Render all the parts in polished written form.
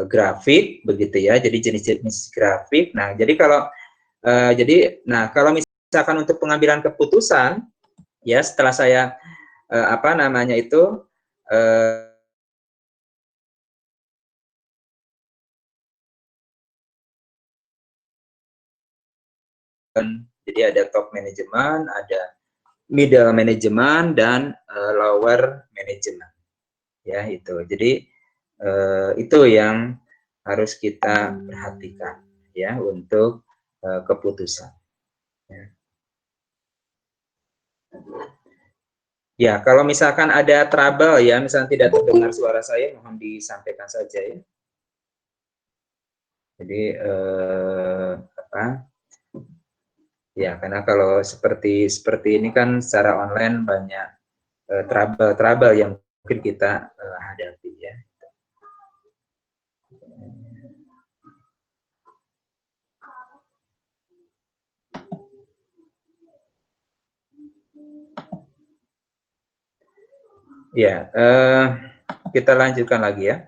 grafik begitu ya. Jadi jenis-jenis grafik. Nah, jadi kalau misalkan untuk pengambilan keputusan ya setelah saya jadi ada top management, ada middle management, dan lower management ya itu. Jadi itu yang harus kita perhatikan ya untuk keputusan. Ya, kalau misalkan ada trouble ya, misalnya tidak terdengar suara saya, mohon disampaikan saja ya. Jadi ya, karena kalau seperti ini kan secara online banyak trouble yang mungkin kita hadapi ya. Ya, kita lanjutkan lagi ya.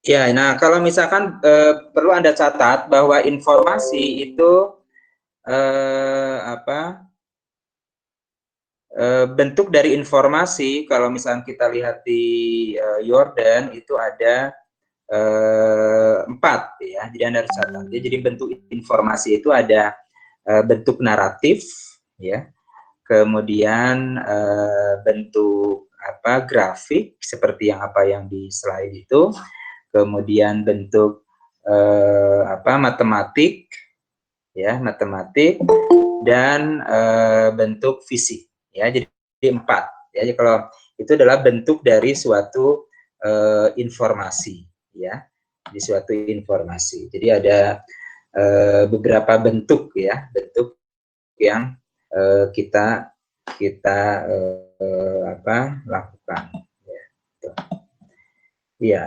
Ya, nah kalau misalkan perlu Anda catat bahwa informasi itu bentuk dari informasi, kalau misalnya kita lihat di Jordan itu ada 4 ya, jadi Anda harus catat ya. Jadi bentuk informasi itu ada bentuk naratif ya, kemudian bentuk grafik seperti yang di slide itu, kemudian bentuk matematik ya, dan bentuk fisik ya. Jadi 4 ya. Jadi kalau itu adalah bentuk dari suatu informasi ya, di suatu informasi. Jadi ada beberapa bentuk ya, bentuk yang kita lakukan ya. Ya,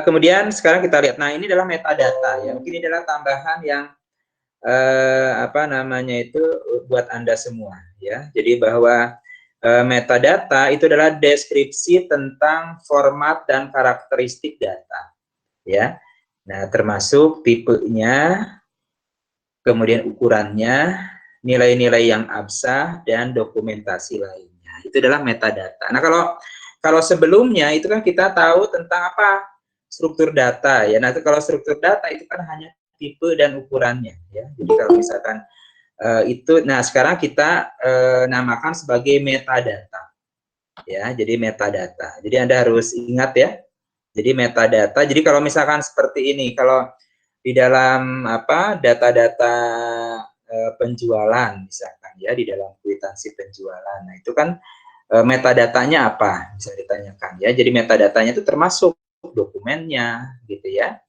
kemudian sekarang kita lihat. Nah, ini adalah metadata ya. Mungkin ini adalah tambahan yang buat Anda semua ya. Jadi bahwa metadata itu adalah deskripsi tentang format dan karakteristik data ya. Nah, termasuk tipenya, kemudian ukurannya, nilai-nilai yang absah, dan dokumentasi lainnya. Itu adalah metadata. Nah, kalau sebelumnya itu kan kita tahu tentang apa? Struktur data ya. Nah, kalau struktur data itu kan hanya tipe dan ukurannya ya. Jadi kalau misalkan nah sekarang kita namakan sebagai metadata ya. Jadi metadata. Jadi Anda harus ingat ya. Jadi metadata. Jadi kalau misalkan seperti ini, kalau di dalam data-data penjualan misalkan ya, di dalam kwitansi penjualan. Nah, itu kan metadatanya apa? Bisa ditanyakan ya. Jadi metadatanya itu termasuk dokumennya gitu ya.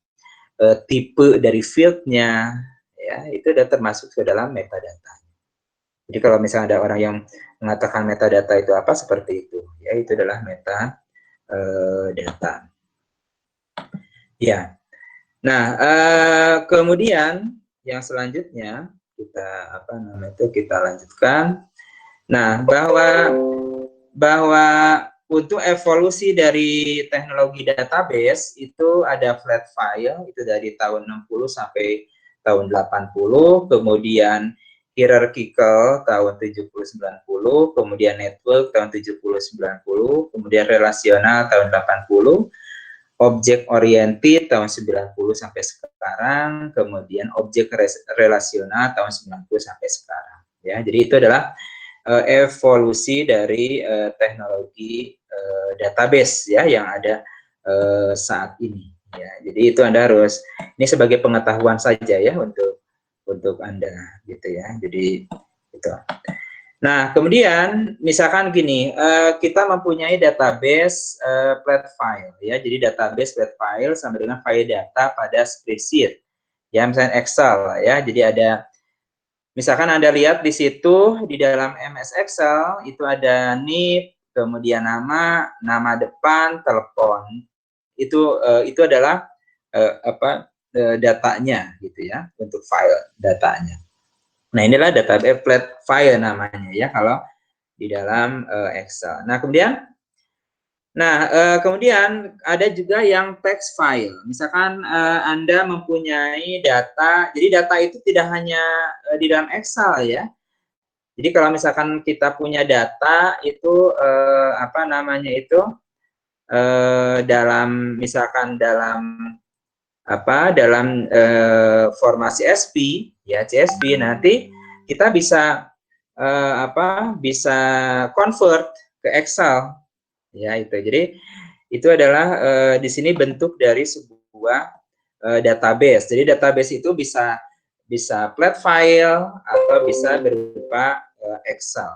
Tipe dari fieldnya ya, itu sudah termasuk ke dalam metadata. Jadi kalau misalnya ada orang yang mengatakan metadata itu apa, seperti itu ya, itu adalah metadata. Ya. Nah, kemudian yang selanjutnya kita lanjutkan. Nah, bahwa untuk evolusi dari teknologi database itu ada flat file itu dari tahun 60 sampai tahun 80, kemudian hierarchical tahun 70-90, kemudian network tahun 70-90, kemudian relasional tahun 80, objek oriented tahun 90 sampai sekarang, kemudian objek relasional tahun 90 sampai sekarang ya. Jadi itu adalah evolusi dari teknologi database ya yang ada saat ini ya. Jadi itu Anda harus, ini sebagai pengetahuan saja ya untuk Anda gitu ya. Jadi itu. Nah, kemudian misalkan gini, kita mempunyai database flat file ya. Jadi database flat file sama dengan file data pada spreadsheet. Ya, misalnya Excel ya. Jadi ada, misalkan Anda lihat di situ di dalam MS Excel itu ada NIP, kemudian nama depan, telepon. Itu adalah datanya gitu ya, untuk file datanya. Nah, inilah database flat file namanya ya kalau di dalam Excel. Nah, kemudian Nah, kemudian ada juga yang text file. Misalkan Anda mempunyai data, jadi data itu tidak hanya di dalam Excel ya. Jadi kalau misalkan kita punya data itu apa namanya itu dalam misalkan dalam apa dalam formasi SP ya CSV, nanti kita bisa apa bisa convert ke Excel ya itu. Jadi itu adalah di sini bentuk dari sebuah database. Jadi database itu bisa flat file atau bisa berupa Excel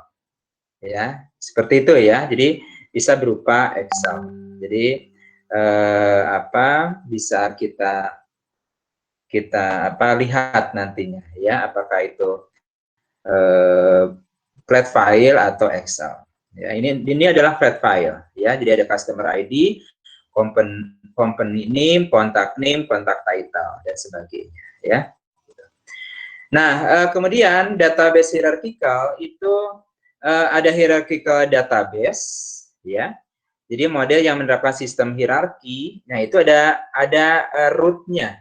ya, seperti itu ya. Jadi bisa berupa Excel. Jadi apa bisa kita apa lihat nantinya ya, apakah itu flat file atau Excel. Ya, ini adalah flat file ya. Jadi ada customer ID, company name, contact title dan sebagainya ya. Nah, kemudian database hierarchical itu ada hierarchical database ya. Jadi model yang menerapkan sistem hierarki, nah itu ada root-nya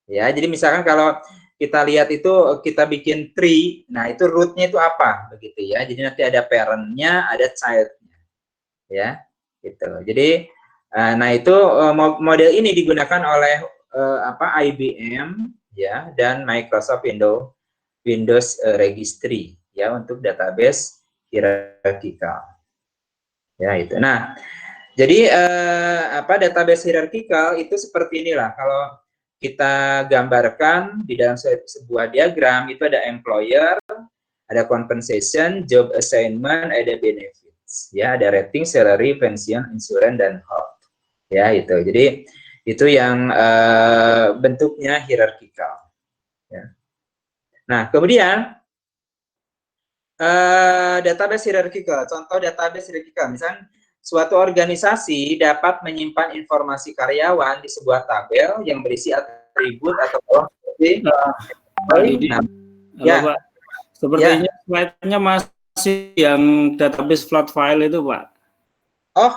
ya. Jadi misalkan kalau kita lihat itu kita bikin tree, nah itu root-nya itu apa begitu ya. Jadi nanti ada parent-nya, ada child-nya ya. Gitu. Jadi nah itu model ini digunakan oleh apa IBM ya dan Microsoft Windows Registry ya untuk database hierarchical. Ya itu. Nah, jadi apa database hierarchical itu seperti inilah. Kalau kita gambarkan di dalam sebuah diagram itu ada employer, ada compensation, job assignment, ada benefits. Ya, ada rating, salary, pension, insurance dan health. Ya, itu. Jadi itu yang bentuknya hierarchical. Ya. Nah, kemudian database hierarchical. Contoh database hierarchical, misalnya suatu organisasi dapat menyimpan informasi karyawan di sebuah tabel yang berisi atribut atau kolom seperti Pak Didi. nah, Halo ya. Pak, sepertinya slide-nya masih yang database flat file itu Pak. Oh,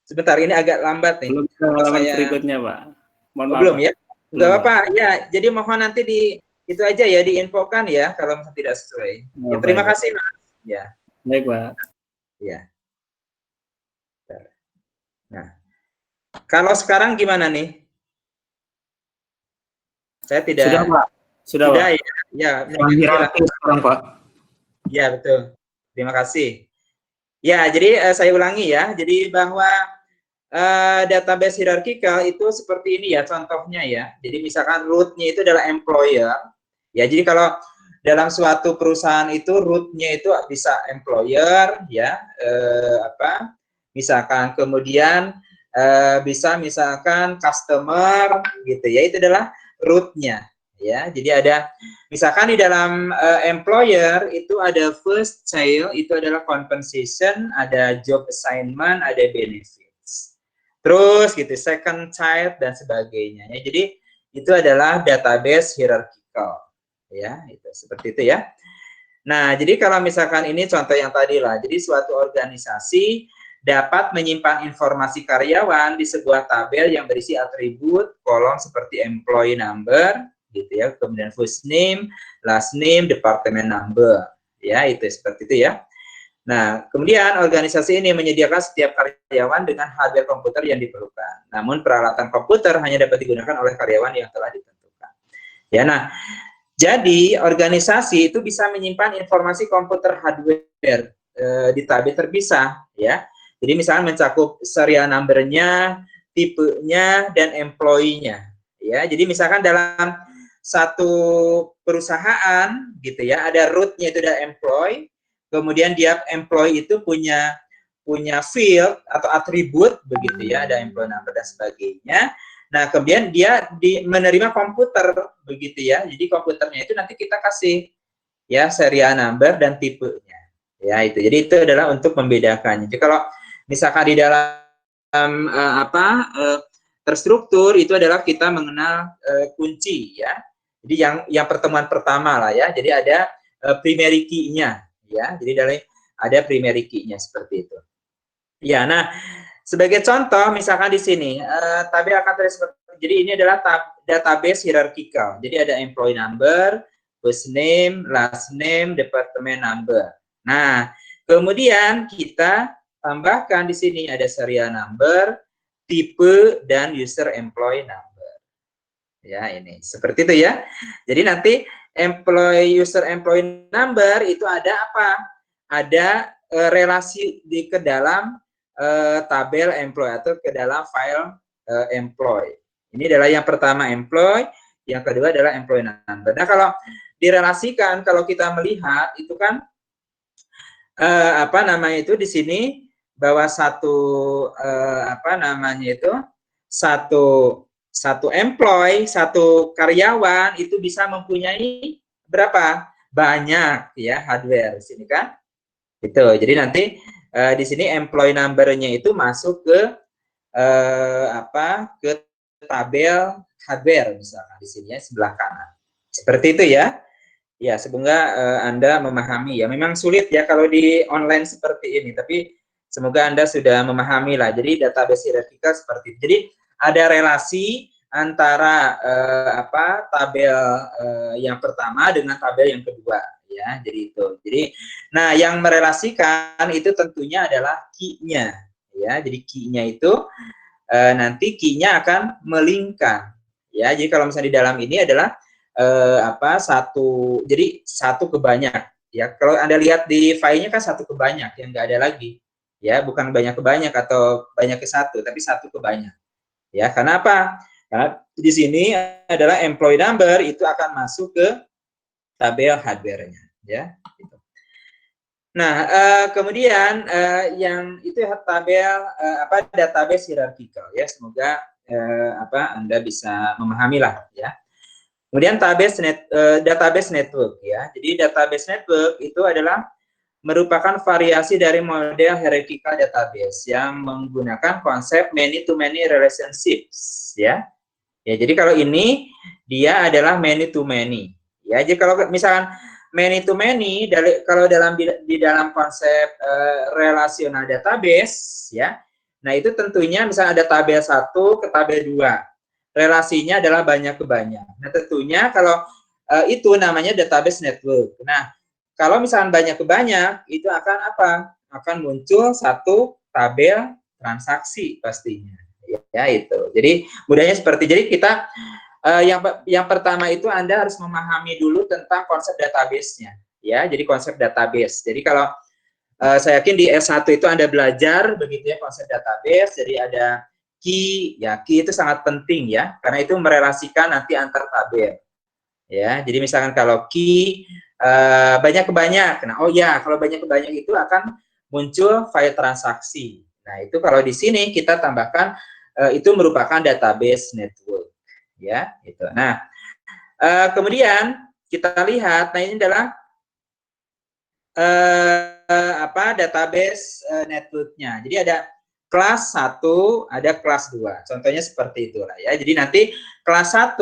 sebentar, ini agak lambat nih. Belum ke halaman berikutnya Pak. Mohon maaf, belum Pak. ya? Enggak apa-apa. Ya, jadi mohon nanti itu aja ya diinfokan ya kalau tidak sesuai. Ya, terima kasih Mas. Ya. Baik Pak. Ya. Nah, kalau sekarang gimana nih? Saya tidak. Sudah Pak. Sudah Pak. Ya. Hierarki sekarang Pak. Ya betul. Terima kasih. Ya, jadi saya ulangi ya. Jadi bahwa database hierarchical itu seperti ini ya contohnya ya. Jadi misalkan root-nya itu adalah employer. Ya, jadi kalau dalam suatu perusahaan itu root-nya itu bisa employer ya apa? Misalkan kemudian bisa misalkan customer gitu ya. Itu adalah root-nya ya. Jadi ada misalkan di dalam employer itu ada first child, itu adalah compensation, ada job assignment, ada benefits. Terus gitu second child dan sebagainya. Ya, jadi itu adalah database hierarchical. Ya, itu seperti itu ya. Nah, jadi kalau misalkan ini contoh yang tadi lah. Jadi suatu organisasi dapat menyimpan informasi karyawan di sebuah tabel yang berisi atribut kolom seperti employee number gitu ya, kemudian first name, last name, department number. Ya, itu seperti itu ya. Nah, kemudian organisasi ini menyediakan setiap karyawan dengan hardware komputer yang diperlukan. Namun peralatan komputer hanya dapat digunakan oleh karyawan yang telah ditentukan. Ya, nah, jadi organisasi itu bisa menyimpan informasi komputer hardware di tabel terpisah, ya. Jadi misalnya mencakup serial number-nya, tipenya, dan employee-nya. Ya, jadi misalkan dalam satu perusahaan gitu ya, ada root-nya itu ada employee, kemudian dia employee itu punya field atau atribut begitu ya, ada employee number dan sebagainya. Nah, kemudian dia menerima komputer begitu ya. Jadi komputernya itu nanti kita kasih ya serial number dan tipenya. Ya, itu. Jadi itu adalah untuk membedakannya. Jadi kalau misalkan di dalam terstruktur itu adalah kita mengenal kunci ya. Jadi yang pertemuan pertama lah ya. Jadi ada primary key-nya ya. Jadi ada primary key-nya seperti itu. Ya, nah sebagai contoh misalkan di sini tabel akan terlihat jadi ini adalah database hierarchical. Jadi ada employee number, first name, last name, department number. Nah, kemudian kita tambahkan di sini ada serial number, tipe, dan user employee number. Ya, ini seperti itu ya. Jadi nanti user employee number itu ada apa? Ada relasi ke dalam tabel employee atau ke dalam file employee. Ini adalah yang pertama employee, yang kedua adalah employee number. Nah, kalau direlasikan, kalau kita melihat itu kan apa namanya itu di sini bahwa satu apa namanya itu satu employee, satu karyawan itu bisa mempunyai berapa? Banyak ya hardware di sini kan. Itu. Jadi nanti di sini employee number-nya itu masuk ke apa? Ke tabel hardware misalkan di sini ya sebelah kanan. Seperti itu ya. Ya, semoga Anda memahami ya. Memang sulit ya kalau di online seperti ini, tapi semoga Anda sudah memahami lah. Jadi database hierarchikal seperti itu. Jadi ada relasi antara apa tabel yang pertama dengan tabel yang kedua ya. Jadi itu. Jadi nah yang merelasikan itu tentunya adalah key-nya ya. Jadi key-nya itu nanti key-nya akan melingkar ya. Jadi kalau misalnya di dalam ini adalah apa jadi satu ke banyak ya. Kalau Anda lihat di filenya kan satu ke banyak yang nggak ada lagi ya, bukan banyak ke banyak atau banyak ke satu, tapi satu ke banyak ya. Karena apa? Karena di sini adalah employee number itu akan masuk ke tabel hardware-nya ya gitu. Nah, kemudian yang itu tabel apa database hierarchical ya. Semoga apa Anda bisa memahami lah ya. Kemudian database network ya. Jadi database network itu adalah merupakan variasi dari model hierarchical database yang menggunakan konsep many to many relationships ya. Ya, jadi kalau ini dia adalah many to many. Ya, jadi kalau misalkan many to many kalau di dalam konsep relasional database ya. Nah, itu tentunya misalnya ada tabel 1 ke tabel 2. Relasinya adalah banyak ke banyak. Nah, tentunya kalau itu namanya database network. Nah, kalau misalkan banyak ke banyak, itu akan apa? Akan muncul satu tabel transaksi pastinya. Ya, itu. Jadi, mudahnya seperti jadi kita yang pertama itu Anda harus memahami dulu tentang konsep database-nya. Ya, jadi konsep database. Jadi kalau saya yakin di S1 itu Anda belajar begitu ya konsep database. Jadi ada key, ya key itu sangat penting ya, karena itu merelasikan nanti antar tabel. Ya, jadi misalkan kalau key banyak ke banyak, nah oh ya kalau banyak ke banyak itu akan muncul file transaksi. Nah itu kalau di sini kita tambahkan itu merupakan database network, ya itu. Nah kemudian kita lihat, nah ini adalah apa database networknya. Jadi ada kelas 1, ada kelas 2. Contohnya seperti itulah ya. Jadi nanti kelas 1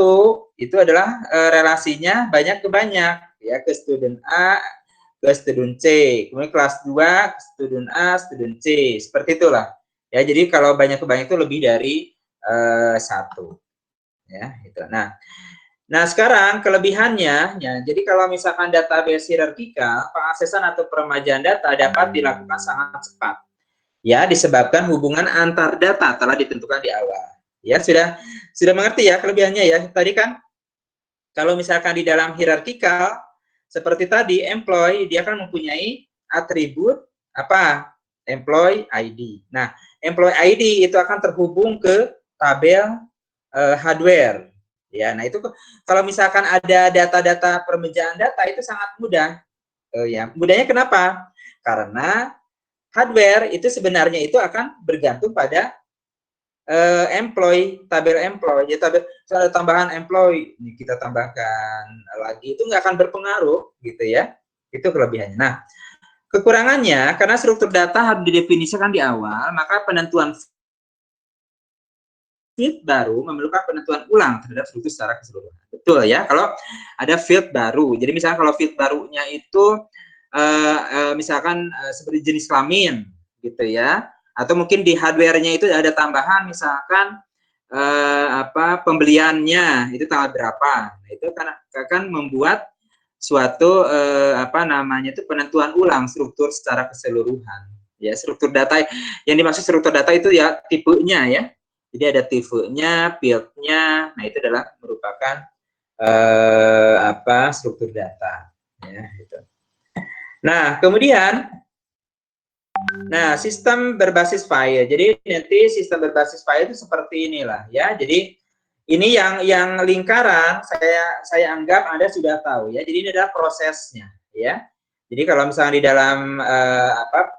itu adalah relasinya banyak ke banyak ya, ke student A ke student C. Kemudian kelas 2 ke student A, student C. Seperti itulah. Ya, jadi kalau banyak ke banyak itu lebih dari 1. Ya, itu. Nah, sekarang kelebihannya, ya, jadi kalau misalkan database hierarkikal, pengaksesan atau peremajaan data dapat dilakukan sangat cepat. Ya, disebabkan hubungan antar data telah ditentukan di awal. Ya, sudah mengerti ya kelebihannya ya. Tadi kan kalau misalkan di dalam hierarkikal seperti tadi employee dia kan mempunyai atribut apa? Employee ID. Nah, employee ID itu akan terhubung ke tabel hardware. Ya, nah itu kalau misalkan ada data-data permejaan data itu sangat mudah. Ya, mudahnya kenapa? Karena hardware itu sebenarnya itu akan bergantung pada tabel employee. Jadi tabel ada tambahan employee, ini kita tambahkan lagi itu nggak akan berpengaruh gitu ya. Itu kelebihannya. Nah, kekurangannya karena struktur data harus didefinisikan di awal, maka penentuan field baru memerlukan penentuan ulang terhadap struktur secara keseluruhan. Betul ya, kalau ada field baru. Jadi misalnya kalau field barunya itu misalkan seperti jenis kelamin gitu ya. Atau mungkin di hardware-nya itu ada tambahan, misalkan pembeliannya itu tanggal berapa. Nah, itu akan membuat suatu penentuan ulang struktur secara keseluruhan. Ya, struktur data yang dimaksud struktur data itu ya tipenya ya. Jadi ada tipenya, fieldnya. Nah, itu adalah merupakan struktur data. Ya, gitu. Nah, kemudian sistem berbasis file. Jadi nanti sistem berbasis file itu seperti inilah ya. Jadi ini yang lingkaran saya anggap Anda sudah tahu ya. Jadi ini adalah prosesnya ya. Jadi kalau misalnya di dalam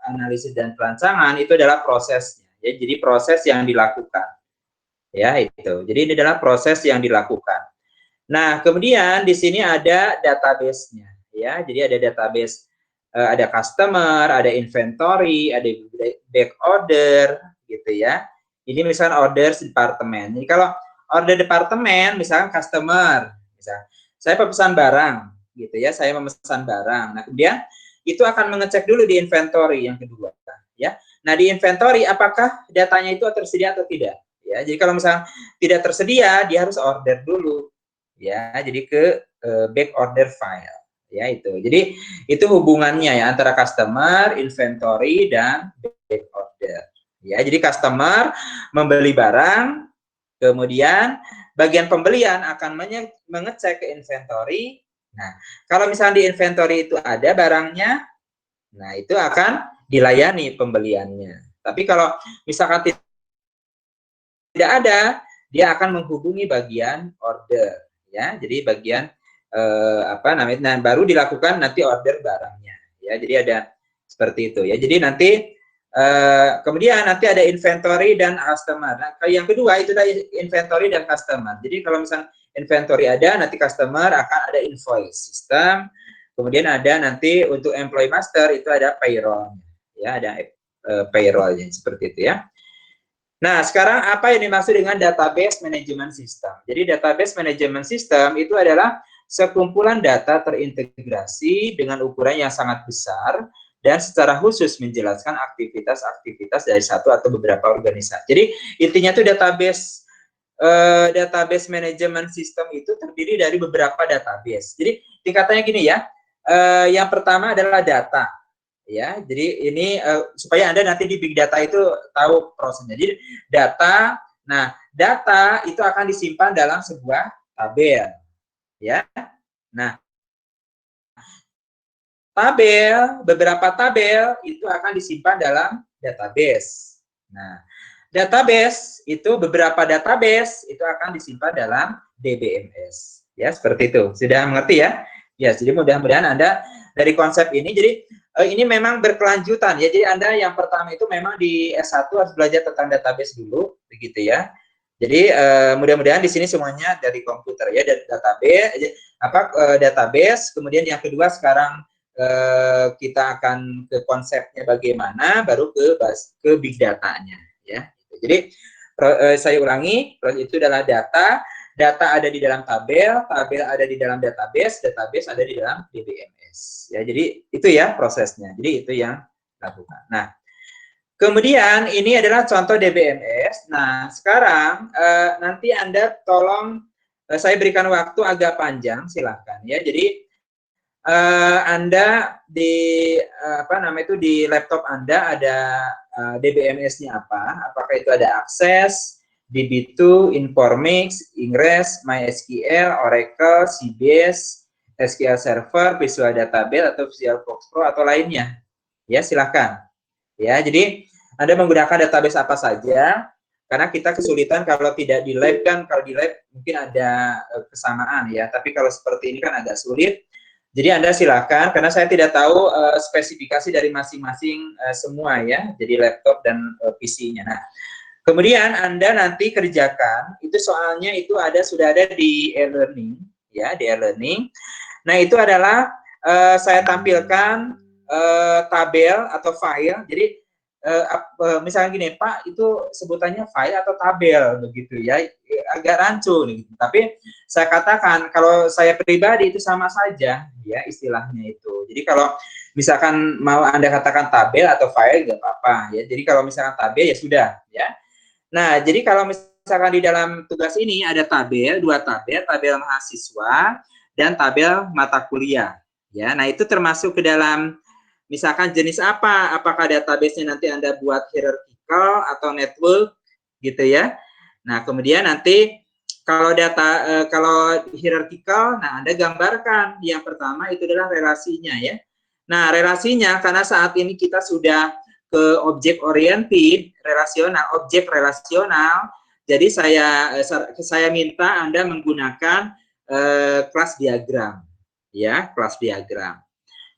analisis dan perancangan itu adalah prosesnya ya. Jadi proses yang dilakukan. Ya, itu. Jadi ini adalah proses yang dilakukan. Nah, kemudian di sini ada database-nya ya. Jadi ada database, ada customer, ada inventory, ada back order gitu ya. Ini misalnya orders departemen. Jadi kalau order departemen misalkan customer, misalnya saya pemesan barang gitu ya, saya memesan barang. Nah, kemudian itu akan mengecek dulu di inventory yang kedua ya. Nah, di inventory apakah datanya itu tersedia atau tidak ya. Jadi kalau misalnya tidak tersedia, dia harus order dulu ya, jadi ke back order file ya. Itu jadi itu hubungannya ya antara customer, inventory, dan back order ya. Jadi customer membeli barang, kemudian bagian pembelian akan mengecek ke inventory. Nah, kalau misalnya di inventory itu ada barangnya, nah itu akan dilayani pembeliannya. Tapi kalau misalkan tidak ada, dia akan menghubungi bagian order ya. Jadi bagian nah, baru dilakukan nanti order barangnya ya. Jadi ada seperti itu ya. Jadi nanti kemudian nanti ada inventory dan customer. Nah, yang kedua itu ada inventory dan customer. Jadi kalau misalnya inventory ada, nanti customer akan ada invoice system. Kemudian ada nanti untuk employee master itu ada payroll ya, ada payrollnya seperti itu ya. Nah, sekarang apa yang dimaksud dengan database management system? Jadi database management system itu adalah sekumpulan data terintegrasi dengan ukuran yang sangat besar dan secara khusus menjelaskan aktivitas-aktivitas dari satu atau beberapa organisasi. Jadi intinya itu database management system itu terdiri dari beberapa database. Jadi tingkatannya gini ya. Yang pertama adalah data. Ya, jadi ini supaya Anda nanti di big data itu tahu prosesnya. Jadi data, nah data itu akan disimpan dalam sebuah tabel, ya. Nah, beberapa tabel itu akan disimpan dalam database. Nah, beberapa database itu akan disimpan dalam DBMS. Ya, seperti itu. Sudah mengerti ya? Ya, jadi mudah-mudahan Anda dari konsep ini, jadi ini memang berkelanjutan ya. Jadi Anda yang pertama itu memang di S1 harus belajar tentang database dulu, begitu ya. Jadi mudah-mudahan di sini semuanya dari komputer ya, dari database. Kemudian yang kedua sekarang kita akan ke konsepnya bagaimana, baru ke big datanya ya. Jadi saya ulangi, itu adalah data ada di dalam tabel ada di dalam database ada di dalam DBMS. Ya, jadi itu ya prosesnya. Jadi itu yang dilakukan. Nah, kemudian ini adalah contoh DBMS. Nah, sekarang nanti Anda tolong saya berikan waktu agak panjang, silahkan ya. Jadi Anda di di laptop Anda ada DBMS-nya apa? Apakah itu ada akses, DB2, Informix, Ingress, MySQL, Oracle, Sybase, SQL Server, Visual Database atau Visual Fox Pro atau lainnya. Ya, silakan. Ya, jadi Anda menggunakan database apa saja, karena kita kesulitan kalau tidak di lab kan, kalau di lab mungkin ada kesamaan ya, tapi kalau seperti ini kan agak sulit. Jadi Anda silakan, karena saya tidak tahu spesifikasi dari masing-masing semua ya, jadi laptop dan PC-nya. Nah, kemudian Anda nanti kerjakan, itu soalnya itu sudah ada di e-learning, ya, di e-learning. Nah, itu adalah saya tampilkan tabel atau file. Jadi misalnya gini, Pak, itu sebutannya file atau tabel begitu ya, agak rancu nih. Tapi saya katakan kalau saya pribadi itu sama saja ya istilahnya itu. Jadi kalau misalkan mau Anda katakan tabel atau file nggak apa-apa ya. Jadi kalau misalkan tabel ya sudah ya. Nah, jadi kalau misalkan di dalam tugas ini ada tabel, dua tabel, tabel mahasiswa dan tabel mata kuliah. Ya, nah itu termasuk ke dalam misalkan jenis apa? Apakah database-nya nanti Anda buat hierarchical atau network gitu ya. Nah, kemudian nanti kalau kalau hierarchical, nah Anda gambarkan yang pertama itu adalah relasinya ya. Nah, relasinya karena saat ini kita sudah ke objek oriented, relasional, objek relasional. Jadi saya minta Anda menggunakan kelas diagram, ya, kelas diagram.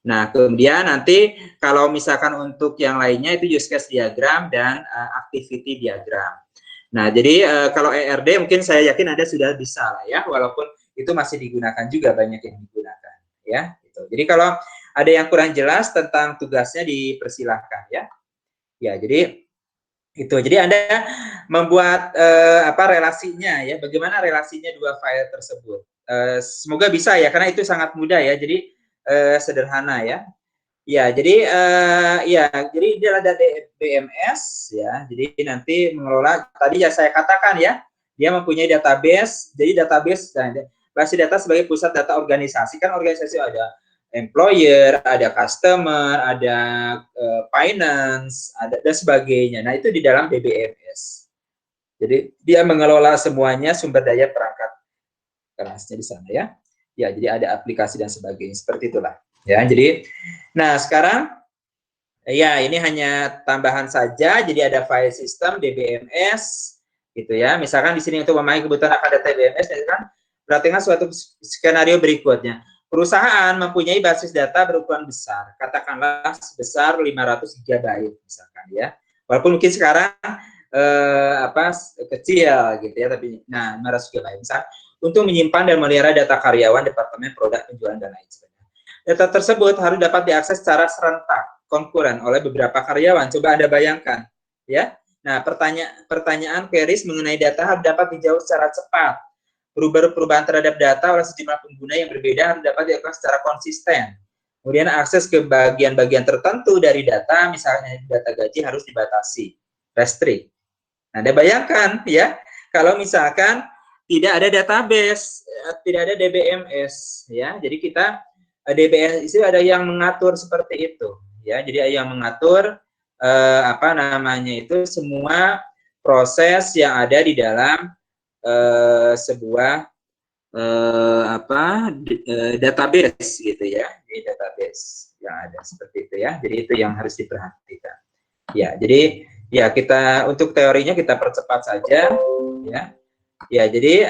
Nah, kemudian nanti kalau misalkan untuk yang lainnya itu use case diagram dan activity diagram. Nah, jadi kalau ERD mungkin saya yakin Anda sudah bisa lah ya, walaupun itu masih digunakan juga, banyak yang digunakan ya. Gitu. Jadi kalau ada yang kurang jelas tentang tugasnya dipersilahkan ya. Ya, jadi itu. Jadi Anda membuat relasinya ya, bagaimana relasinya dua file tersebut. Semoga bisa ya, karena itu sangat mudah ya. Jadi sederhana ya. Ya, jadi jadi ini adalah DBMS ya. Jadi nanti mengelola tadi ya saya katakan ya, dia mempunyai database. Jadi database basis data sebagai pusat data organisasi. Kan organisasi ada employer, ada customer, ada finance, ada dan sebagainya. Nah, itu di dalam DBMS. Jadi dia mengelola semuanya sumber daya perangkat kerasnya di sana ya. Ya, jadi ada aplikasi dan sebagainya. Seperti itulah. Ya, jadi nah sekarang ya ini hanya tambahan saja. Jadi ada file system DBMS gitu ya. Misalkan di sini untuk memahami kebutuhan akan data DBMS kan perhatikan suatu skenario berikutnya. Perusahaan mempunyai basis data berukuran besar, katakanlah sebesar 500 GB misalkan ya. Walaupun mungkin sekarang kecil gitu ya, tapi nah 500 GB misalkan untuk menyimpan dan memelihara data karyawan, departemen, produk, penjualan dan lain sebagainya. Data tersebut harus dapat diakses secara serentak, konkuren oleh beberapa karyawan. Coba Anda bayangkan, ya. Nah, pertanyaan queries mengenai data harus dapat dijawab secara cepat. Perubahan terhadap data oleh sejumlah pengguna yang berbeda harus dapat dilakukan secara konsisten. Kemudian akses ke bagian-bagian tertentu dari data, misalnya data gaji harus dibatasi, restrict. Nah, Anda bayangkan ya, kalau misalkan tidak ada database, tidak ada DBMS, ya. Jadi kita DBMS itu ada yang mengatur seperti itu, ya. Jadi ada yang mengatur itu semua proses yang ada di dalam sebuah database gitu ya, di database yang ada seperti itu ya. Jadi itu yang harus diperhatikan. Ya, jadi ya kita untuk teorinya kita percepat saja ya. Ya, jadi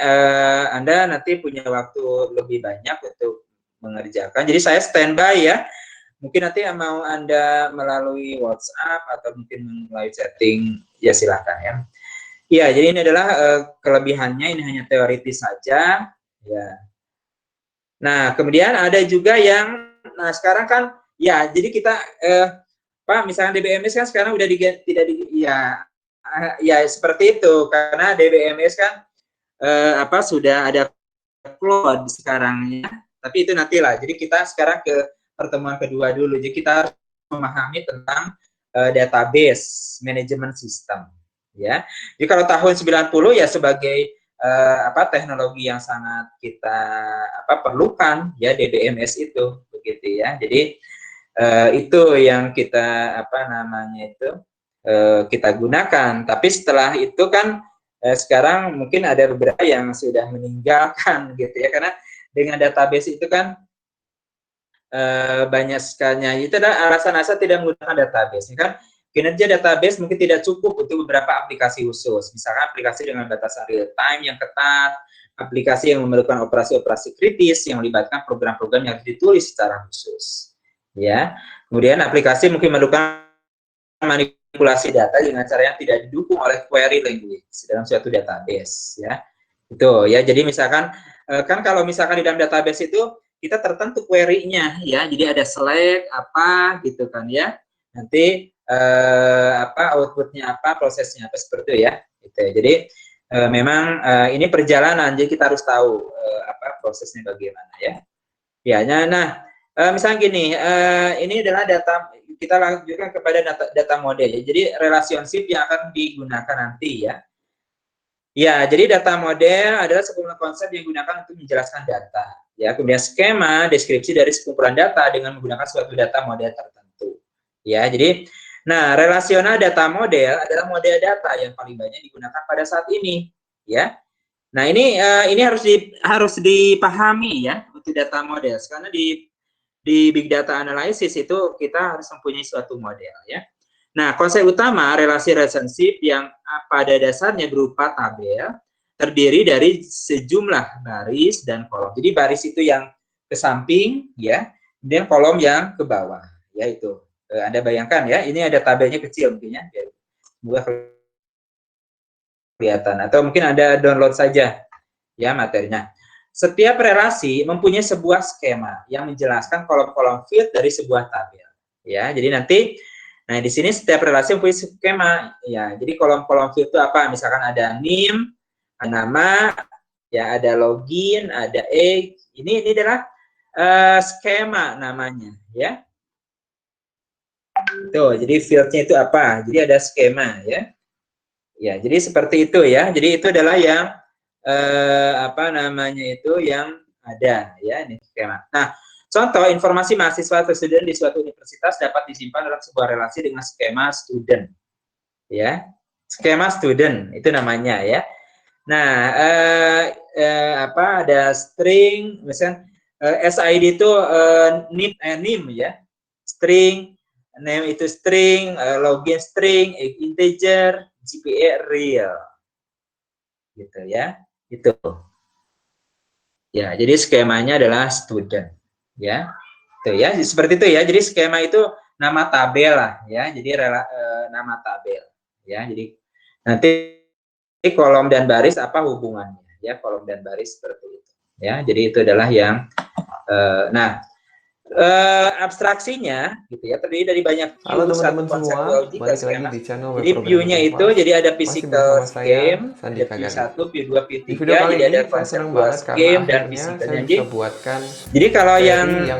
Anda nanti punya waktu lebih banyak untuk mengerjakan. Jadi saya standby ya. Mungkin nanti mau Anda melalui WhatsApp atau mungkin melalui chatting, ya silakan ya. Ya, jadi ini adalah kelebihannya, ini hanya teoritis saja. Ya. Nah, kemudian ada juga yang, nah sekarang kan, ya jadi kita, Pak, misalnya DBMS kan sekarang udah ya seperti itu, karena DBMS kan sudah ada cloud sekarang ya. Tapi itu nantilah. Jadi kita sekarang ke pertemuan kedua dulu. Jadi kita harus memahami tentang database management system ya. Jadi kalau tahun 90 ya sebagai teknologi yang sangat kita perlukan ya, DBMS itu begitu ya. Jadi itu yang kita kita gunakan. Tapi setelah itu kan sekarang mungkin ada beberapa yang sudah meninggalkan gitu ya, karena dengan database itu kan banyak sekali, itu adalah alasan-alasan tidak menggunakan database kan. Kinerja database mungkin tidak cukup untuk beberapa aplikasi khusus, misalkan aplikasi dengan batasan real time yang ketat, aplikasi yang memerlukan operasi-operasi kritis yang melibatkan program-program yang ditulis secara khusus ya. Kemudian aplikasi mungkin memerlukan manipulasi data dengan cara yang tidak didukung oleh query language dalam suatu database ya. Itu ya. Jadi misalkan kan kalau misalkan di dalam database itu kita tertentu query-nya ya. Jadi ada select apa gitu kan ya. Nanti outputnya apa, prosesnya apa, seperti itu ya. Gitu. Jadi memang ini perjalanan, jadi kita harus tahu prosesnya bagaimana ya. Ya, nah misalnya gini, ini adalah data, kita lanjutkan kepada data model. Jadi relationship yang akan digunakan nanti ya. Ya, jadi data model adalah sekumpulan konsep yang digunakan untuk menjelaskan data. Ya, kemudian skema, deskripsi dari sekumpulan data dengan menggunakan suatu data model tertentu. Ya, jadi, nah relasional data model adalah model data yang paling banyak digunakan pada saat ini. Ya, nah ini harus dipahami ya untuk data model, karena di big data analysis itu kita harus mempunyai suatu model ya. Nah, konsep utama relasi relationship yang pada dasarnya berupa tabel terdiri dari sejumlah baris dan kolom. Jadi baris itu yang ke samping ya, kemudian kolom yang ke bawah, yaitu Anda bayangkan ya, ini ada tabelnya kecil mungkin ya, biar kelihatan, atau mungkin Anda download saja ya materinya. Setiap relasi mempunyai sebuah skema yang menjelaskan kolom-kolom field dari sebuah tabel. Ya, jadi nanti, nah di sini setiap relasi mempunyai skema. Ya, jadi kolom-kolom field itu apa? Misalkan ada name, ada nama, ya ada login, ada age. Ini adalah skema namanya, ya. Tuh, jadi fieldnya itu apa? Jadi ada skema, ya. Ya, jadi seperti itu ya. Jadi itu adalah yang yang ada ya, ini skema. Nah, contoh informasi mahasiswa atau student di suatu universitas dapat disimpan dalam sebuah relasi dengan skema student. Ya. Skema student itu namanya ya. Nah, ada string misalnya SID itu name ya. String, name itu string, login string, integer, GPA real. Gitu ya. Itu ya, jadi skemanya adalah student ya, itu ya, seperti itu ya. Jadi skema itu nama tabel lah ya, jadi nama tabel ya. Jadi nanti kolom dan baris apa hubungannya ya, kolom dan baris seperti itu ya. Jadi itu adalah yang abstraksinya gitu ya, terdiri dari banyak view. Halo teman-teman semua, balik lagi di channel web jadi view-nya itu jadi ada masih physical bersama saya, scheme, Sandi ada view Kagani. 1, view 2, view 3, Di video kali jadi ini ada saya senang conceptual banget karena scheme dan akhirnya physical. saya bisa buatkan Jadi kalau yang ya,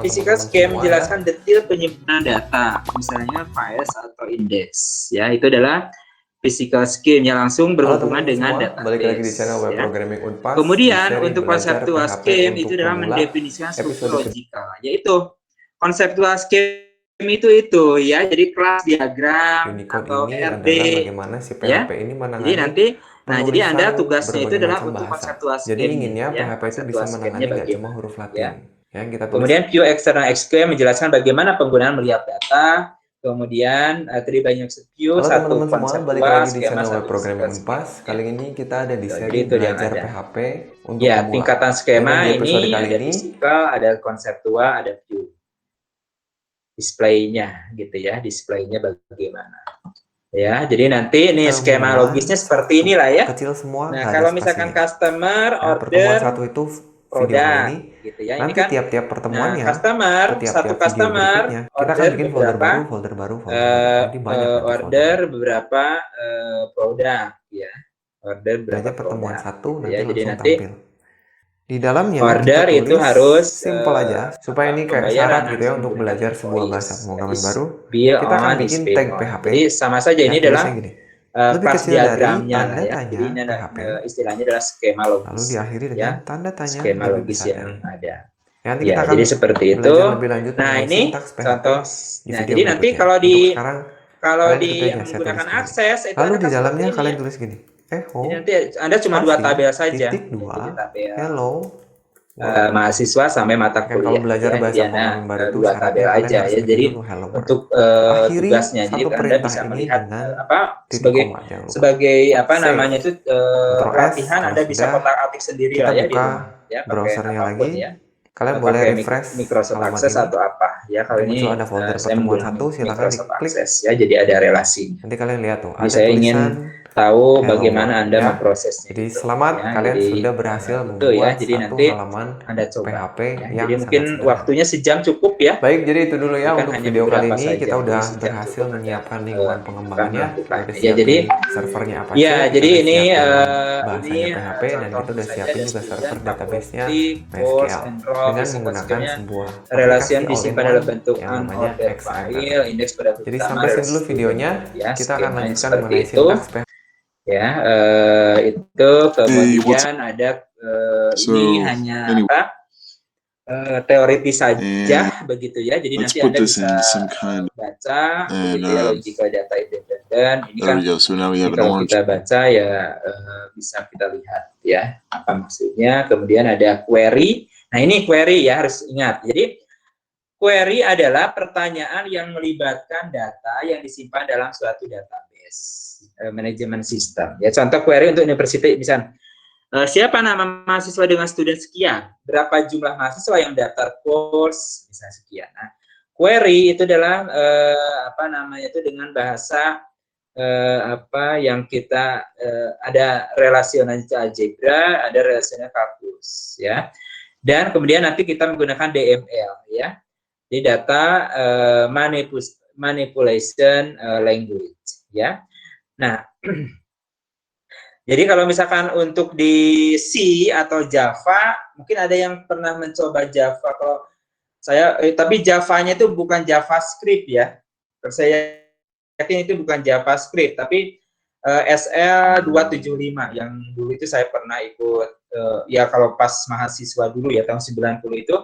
physical scheme menjelaskan detail penyimpanan data, misalnya files atau index ya, itu adalah physical scheme yang langsung berhubungan dengan database. Balik lagi di channel web programming Unpas. Kemudian untuk conceptual scheme itu adalah mendefinisikan struktur logikal, yaitu conceptual scheme itu ya, jadi kelas diagram atau RD bagaimana si PHP ini menangani. Jadi nanti, jadi Anda tugasnya itu adalah untuk conceptual scheme. Jadi inginnya PHP itu bisa menangani nggak cuma huruf Latin. Ya, kita tulis. Kemudian view external scheme menjelaskan bagaimana penggunaan melihat data. Kemudian tadi banyak view, satu konsep balik lagi di channel web programming Unpas. Kali ini kita ada di seri belajar PHP untuk ya, tingkatan skema ini ada physical, ada konseptual, ada view. Displaynya gitu ya, displaynya bagaimana. Ya, jadi nanti ini skema logisnya seperti inilah ya. Kecil semua. Nah, kalau misalkan customer order satu itu produk gitu ya. Nanti ini kan tiap-tiap pertemuannya, satu customer kita akan bikin folder baru. Nanti banyak order beberapa produk ya. Order beberapa pertemuan produk, satu gitu ya. nanti Jadi langsung nanti tampil. Di dalamnya order kita itu harus simple aja supaya ini kayak syarat gitu ya untuk belajar sebuah bahasa pemrograman baru. Kita akan bikin tag PHP. Jadi sama saja ini adalah lebih kelas kecil dari diagramnya tanda ya. tanya Jadi ini PHP. Istilahnya adalah skema logis. Lalu diakhiri dengan tanda tanya skema logis yang ada. Nanti ya, kita akan jadi seperti itu. lebih lanjut nah, ini contoh. Nah, jadi nanti kalau di aja, menggunakan akses itu lalu di dalamnya kalian tulis gini. Jadi nanti Anda cuma dua tabel saja. Tabel. Hello. Mahasiswa sampai mata kuliah. Kalau belajar bahasa pemrograman baru itu dua tabel aja ya. Jadi untuk tugasnya, jadi Anda bisa melihat sebagai namanya itu latihan, Anda bisa kotak-atik sendiri lah ya di rumah. Ya, browsernya lagi. Ya. Kalian boleh refresh Microsoft Access atau apa ya. Kalau ini ada folder pertemuan satu, silakan diklik ya, jadi ada relasi. Nanti kalian lihat tuh, ada saya ingin tahu hello bagaimana Anda ya. memprosesnya. Jadi gitu, selamat ya. kalian Jadi, sudah berhasil itu membuat ya. Jadi satu nanti halaman Anda coba. PHP Ya. yang Jadi mungkin sangat sederhana. waktunya sejam cukup ya. Baik, jadi itu dulu ya Ini kan untuk hanya video kali beberapa ini. saja, Kita udah jadi sejam berhasil cukup Anda, menyiapkan lingkungan pengembangannya. Kita melakukan. udah Ya, jadi siapin servernya Apache, ya, kita jadi udah ini siapin ini bahasanya PHP, dan kita contoh udah saja siapin ada juga server student database-nya faculty course MySQL and row dengan basic menggunakan conceptnya sebuah relation aplikasi disimpan all-in-one dalam bentuk yang namanya unordered XML. file indeks pada Jadi pertama sampai sini dulu relasi videonya. ya Kita akan skemanya lanjutkan seperti mengenai itu sintaks PHP. ya itu kemudian ada ini hanya apa teoritis saja begitu ya, jadi nanti Anda bisa baca begitu ya, logical data independent ini kan kalau kita baca ya bisa kita lihat ya apa maksudnya. Kemudian ada query. Nah ini query ya, harus ingat. Jadi query adalah pertanyaan yang melibatkan data yang disimpan dalam suatu database manajemen sistem. Ya contoh query untuk universitas misalnya siapa nama mahasiswa dengan student sekian, berapa jumlah mahasiswa yang daftar course misalnya sekian. Nah, query itu adalah apa namanya itu dengan bahasa apa yang kita ada relasional algebra, ada relasional kalkulus ya. Dan kemudian nanti kita menggunakan DML ya. Di data manipulation language ya. Nah, jadi kalau misalkan untuk di C atau Java, mungkin ada yang pernah mencoba Java. Kalau saya, tapi Java-nya itu bukan JavaScript ya. Saya yakin itu bukan JavaScript, tapi SL275 yang dulu itu saya pernah ikut. Ya kalau pas mahasiswa dulu ya tahun 90 itu.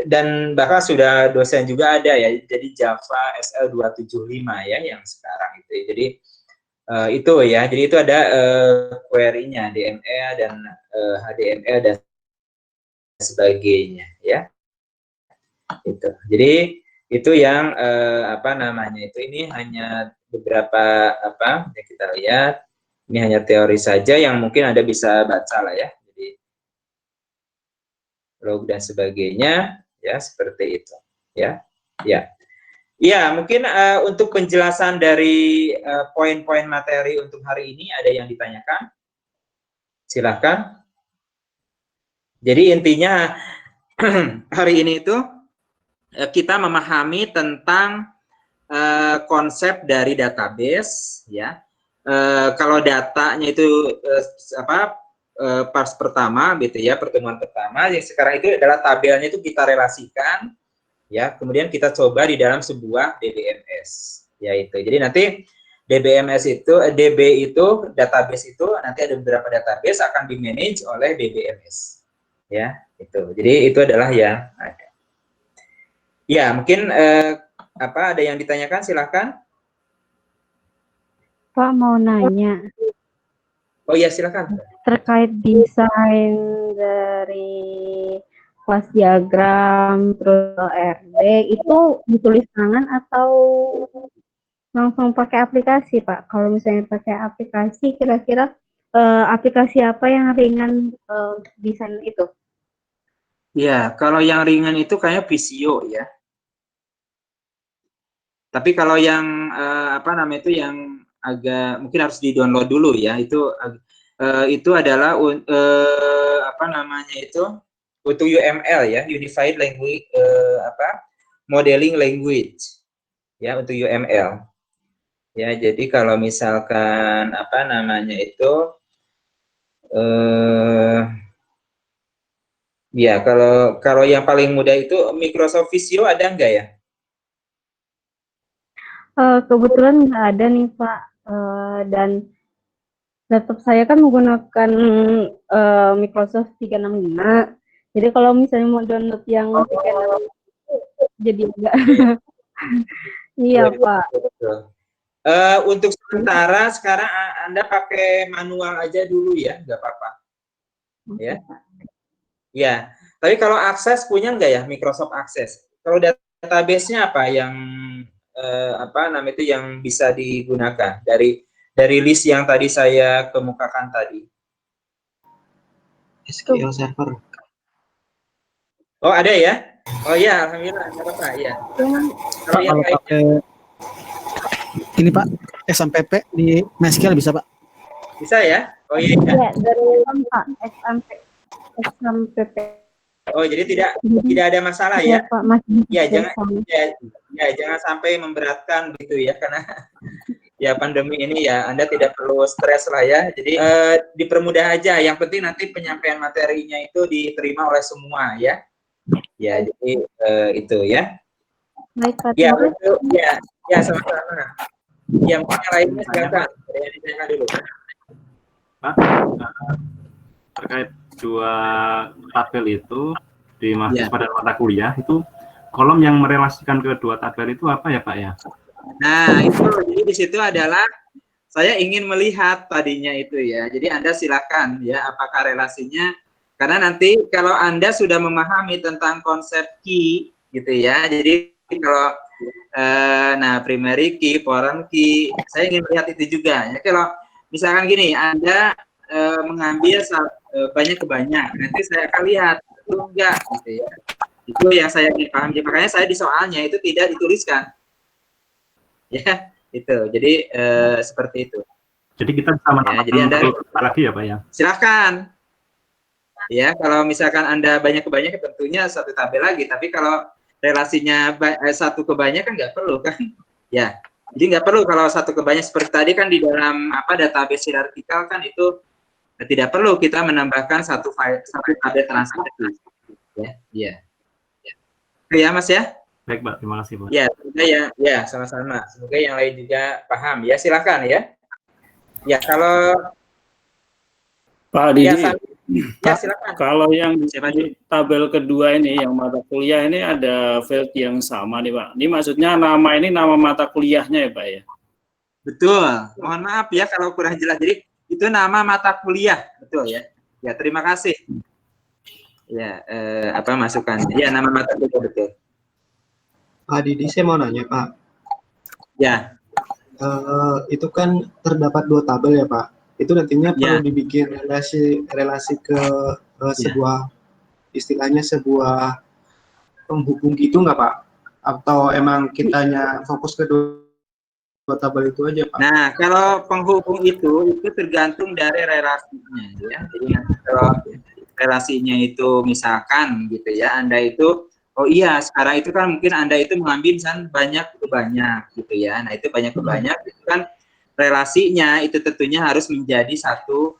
Dan bahkan sudah dosen juga ada ya. Jadi Java SL275 ya yang sekarang itu. Jadi itu ya, jadi itu ada query-nya DML dan HDML dan sebagainya ya. Itu. Jadi itu yang apa namanya itu, ini hanya beberapa apa yang kita lihat. Ini hanya teori saja yang mungkin Anda bisa baca lah ya. Jadi log dan sebagainya ya seperti itu ya. Ya. Ya, mungkin untuk penjelasan dari poin-poin materi untuk hari ini ada yang ditanyakan? Silahkan. Jadi intinya hari ini itu kita memahami tentang konsep dari database, ya. Kalau datanya itu pas pertama, gitu ya, pertemuan pertama, yang sekarang itu adalah tabelnya itu kita relasikan. Ya, kemudian kita coba di dalam sebuah DBMS, yaitu. Jadi nanti DBMS itu, DB itu, database itu nanti ada beberapa database akan di-manage oleh DBMS, ya, itu. Jadi itu adalah yang ada. Ya, mungkin apa ada yang ditanyakan? Silahkan. Pak mau nanya. Oh ya, silakan. Terkait desain dari kelas diagram terus RD itu ditulis tangan atau langsung pakai aplikasi, Pak? Kalau misalnya pakai aplikasi, kira-kira aplikasi apa yang ringan desain itu? Ya, kalau yang ringan itu kayaknya Visio ya. Tapi kalau yang apa namanya itu yang agak mungkin harus di-download dulu ya, itu adalah apa namanya itu untuk UML ya, Unified Language Modeling Language ya, untuk UML. Ya, jadi kalau misalkan apa namanya itu ya kalau yang paling mudah itu Microsoft Visio ada enggak ya? Kebetulan nggak ada nih Pak, dan laptop saya kan menggunakan Microsoft 365. Jadi kalau misalnya mau download yang 365 jadi enggak. Iya Pak. Untuk sementara sekarang Anda pakai manual aja dulu ya, nggak apa-apa. Ya. Ya. Tapi kalau akses punya nggak ya Microsoft Access? Kalau database-nya apa yang apa namanya itu yang bisa digunakan dari list yang tadi saya kemukakan tadi? SQL Server. Oh ada ya? Oh ya, alhamdulillah nggak apa-apa ya. Kalau pakai ini Pak, SMPP di MySQL bisa, Pak? Bisa ya? Oh iya. Iya, dari Pak SMPP. Oh, jadi tidak ada masalah ya? Pak, masih ya jangan sampai memberatkan gitu ya, karena ya pandemi ini ya Anda tidak perlu stres lah ya. Jadi dipermudah aja. Yang penting nanti penyampaian materinya itu diterima oleh semua ya. Ya, jadi itu ya. Baik, Pak. Ya, untuk ya sama-sama. Ya, mungkin yang lainnya silakan. Saya ditanyakan dulu. Pak, terkait dua tabel itu di mahasiswa dan mata kuliah itu kolom yang merelasikan kedua tabel itu apa ya Pak ya? Nah itu jadi di situ adalah saya ingin melihat tadinya itu ya. Jadi Anda silakan ya apakah relasinya, karena nanti kalau Anda sudah memahami tentang konsep key gitu ya. Jadi kalau nah primary key, foreign key, saya ingin melihat itu juga. Ya kalau misalkan gini Anda mengambil banyak ke banyak, nanti saya akan lihat itu enggak gitu ya. Itu yang saya ingin paham. Makanya saya di soalnya itu tidak dituliskan. Ya, itu. Jadi seperti itu. Jadi kita bisa menambahkan jadi Anda lagi ya Pak ya? Silahkan. Ya, kalau misalkan Anda banyak ke banyak tentunya satu tabel lagi. Tapi kalau relasinya satu ke banyak kan nggak perlu kan? Ya. Jadi nggak perlu kalau satu ke banyak seperti tadi kan di dalam database hierarkikal kan itu tidak perlu kita menambahkan satu tabel transaksi. Ya. Ya, Mas ya. Baik, Pak. Terima kasih, Pak. Ya, semoga ya sama-sama. Semoga yang lain juga paham. Ya, silakan ya. Ya, kalau Pak Didi, ya silakan. Kalau yang di tabel kedua ini, yang mata kuliah ini ada field yang sama nih Pak. Ini maksudnya nama ini nama mata kuliahnya ya Pak ya? Betul. Mohon maaf ya kalau kurang jelas. Jadi itu nama mata kuliah, betul ya. Ya, terima kasih. Ya, masukannya? Ya, nama mata kuliah betul. Pak Didi, saya mau nanya Pak. Ya. Itu kan terdapat dua tabel ya Pak. Itu nantinya perlu dibikin relasi ke sebuah istilahnya sebuah penghubung gitu nggak Pak? Atau emang kitanya fokus ke dua tabel itu aja Pak? Nah, kalau penghubung itu tergantung dari relasinya ya. Jadi kalau relasinya itu misalkan gitu ya, Anda itu oh iya sekarang itu kan mungkin Anda itu mengambil misalkan banyak ke banyak gitu ya. Nah, itu banyak ke banyak itu kan relasinya itu tentunya harus menjadi satu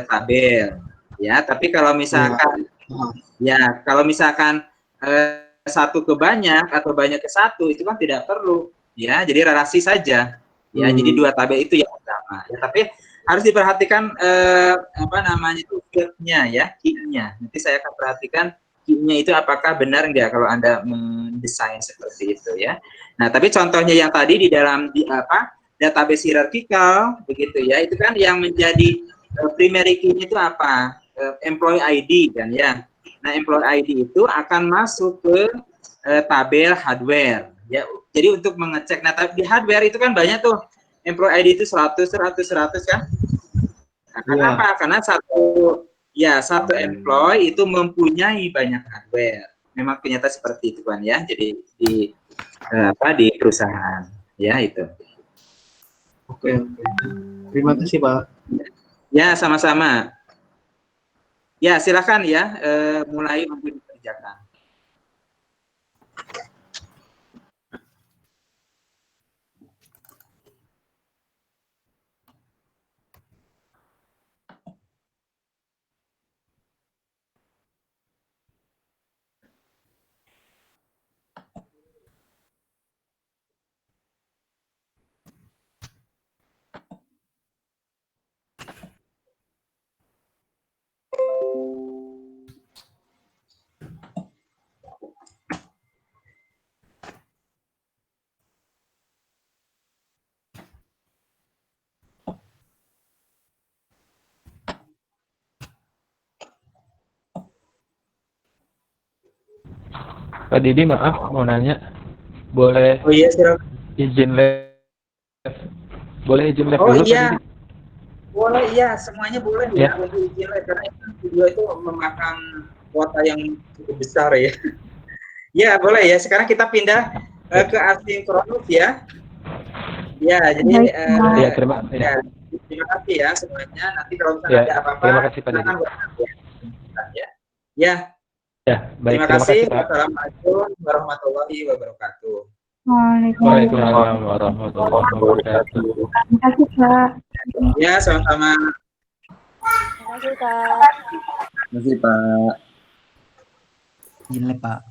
tabel ya. Tapi kalau misalkan kalau misalkan satu ke banyak atau banyak ke satu itu kan tidak perlu ya. Jadi relasi saja ya. Jadi dua tabel itu yang utama ya. Tapi harus diperhatikan itu fieldnya ya, key-nya. Nanti saya akan perhatikan key-nya itu apakah benar enggak kalau Anda mendesain seperti itu ya. Nah, tapi contohnya yang tadi di dalam database hierarkikal begitu ya, itu kan yang menjadi primary key-nya itu apa? Employee ID kan ya. Nah, employee ID itu akan masuk ke tabel hardware ya. Jadi untuk mengecek, nah di hardware itu kan banyak tuh employee ID itu 100 kan. Nah, kenapa? Karena satu employee itu mempunyai banyak hardware. Memang ternyata seperti itu kan ya. Jadi di perusahaan ya itu. Oke. Terima kasih Pak. Ya, sama-sama. Ya, silakan ya mulai untuk dikerjakan. Pak Didi, maaf mau nanya, boleh izin live? Boleh izin live dulu? Iya, boleh iya, semuanya boleh ya untuk izin live karena video itu memakan kuota yang cukup besar ya. Ya boleh ya. Sekarang kita pindah ke asinkronus ya. Ya, jadi ya, terima kasih ya semuanya. Nanti kalau misalnya ada apa-apa, terima kasih Pak Dedi. Ya. Ya, baik. Terima kasih. Wassalamualaikum warahmatullahi wabarakatuh. Waalaikumsalam warahmatullahi wabarakatuh. Terima kasih, Pak. Ya, sama-sama. Terima kasih, Pak. Gila, Pak.